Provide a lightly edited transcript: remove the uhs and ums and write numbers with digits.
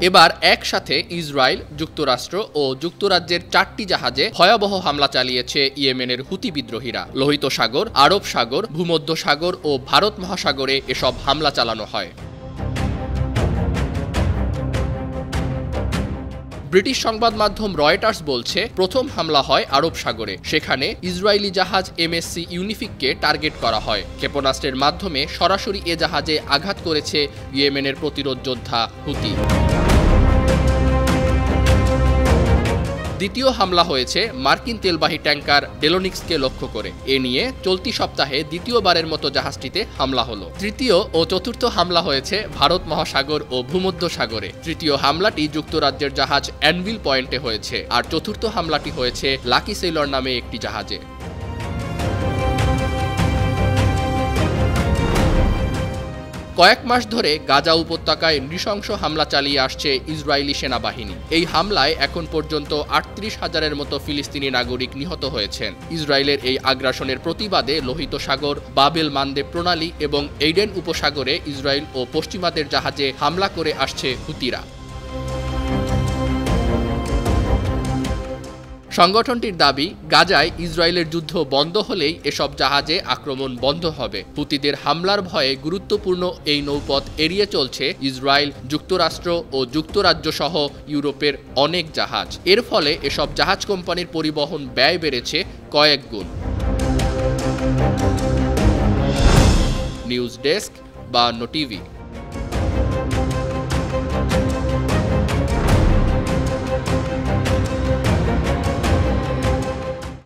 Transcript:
এবার একসাথে ইসরায়েল, যুক্তরাষ্ট্র ও যুক্তরাজ্যের 4টি জাহাজে ভয়াবহ হামলা চালিয়েছে ইয়েমেনের হুতি বিদ্রোহীরা। লোহিত সাগর, আরব সাগর, ভূমধ্য সাগর ও ভারত মহাসাগরে এসব হামলা চালানো হয়। ব্রিটিশ সংবাদ মাধ্যম রয়টার্স বলছে, প্রথম হামলা হয় আরব সাগরে। সেখানে ইসরায়েলি জাহাজ MSC ইউনিফিককে টার্গেট করা হয়। ক্ষেপণাস্ত্রের মাধ্যমে সরাসরি এ জাহাজে আঘাত করেছে ইয়েমেনের প্রতিরোধ যোদ্ধা হুতি। দ্বিতীয় হামলা হয়েছে মার্কিন তেলবাহী ট্যাঙ্কার ডেলোনিক্সকে লক্ষ্য করে। এ নিয়ে চলতি সপ্তাহে দ্বিতীয়বারের মতো জাহাজটিতে হামলা হলো। তৃতীয় ও চতুর্থ হামলা হয়েছে ভারত মহাসাগর ও ভূমধ্য সাগরে। তৃতীয় হামলাটি যুক্তরাজ্যের জাহাজ অ্যানভিল পয়েন্টে হয়েছে, আর চতুর্থ হামলাটি হয়েছে লাকি সেইলর নামে একটি জাহাজে। কয়েক মাস ধরে গাজা উপত্যকায় নৃশংস হামলা চালিয়ে আসছে ইসরায়েলি সেনাবাহিনী। এই হামলায় এখন পর্যন্ত ৩৮,০০০-এর মতো ফিলিস্তিনি নাগরিক নিহত হয়েছেন। ইসরায়েলের এই আগ্রাসনের প্রতিবাদে লোহিত সাগর, বাবেল মানদেব প্রণালী এবং এইডেন উপসাগরে ইসরায়েল ও পশ্চিমাদের জাহাজে হামলা করে আসছে হুতিরা। সংগঠনটির দাবি, গাজায় ইসরায়েলের যুদ্ধ বন্ধ হলেই এসব জাহাজে আক্রমণ বন্ধ হবে। হুতিদের হামলার ভয়ে গুরুত্বপূর্ণ এই নৌপথ এড়িয়ে চলছে ইসরায়েল, যুক্তরাষ্ট্র ও যুক্তরাজ্য সহ ইউরোপের অনেক জাহাজ। এর ফলে এসব জাহাজ কোম্পানির পরিবহন ব্যয় বেড়েছে কয়েক গুণ। নিউজ ডেস্ক, বায়ান্ন টিভি।